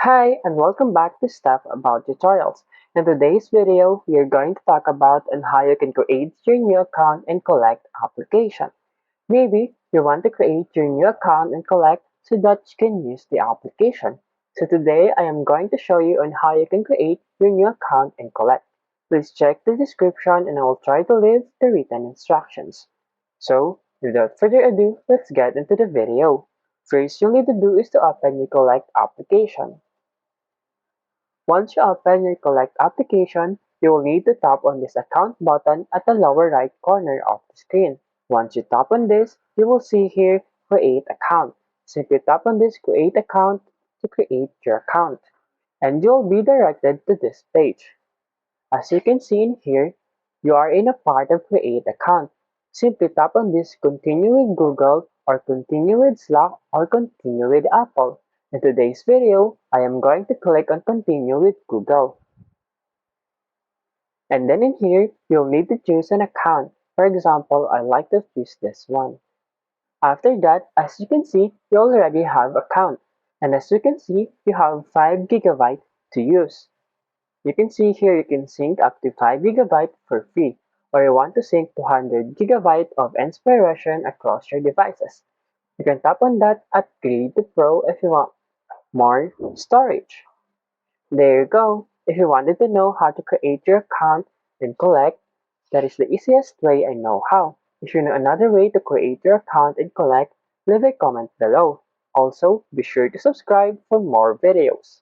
Hi, and welcome back to Stuff About Tutorials. In today's video, we are going to talk about on how you can create your new account and collect application. Maybe you want to create your new account and collect so that you can use the application. So today, I am going to show you on how you can create your new account and collect. Please check the description and I will try to leave the written instructions. So, without further ado, let's get into the video. First, you'll need to do is to open your collect application. Once you open your Collect application, you will need to tap on this Account button at the lower right corner of the screen. Once you tap on this, you will see here Create Account. Simply tap on this Create Account to create your account, and you'll be directed to this page. As you can see in here, you are in a part of Create Account. Simply tap on this Continue with Google or Continue with Slack or Continue with Apple. In today's video, I am going to click on Continue with Google. And then in here, you'll need to choose an account. For example, I like to choose this one. After that, as you can see, you already have account. And as you can see, you have 5 gigabyte to use. You can see here you can sync up to 5 gigabyte for free, or you want to sync 200 gigabyte of inspiration across your devices. You can tap on that Upgrade to Pro if you want more storage. There you go. If you wanted to know how to create your account and collect, that is the easiest way I know how. If you know another way to create your account and collect, leave a comment below. Also, be sure to subscribe for more videos.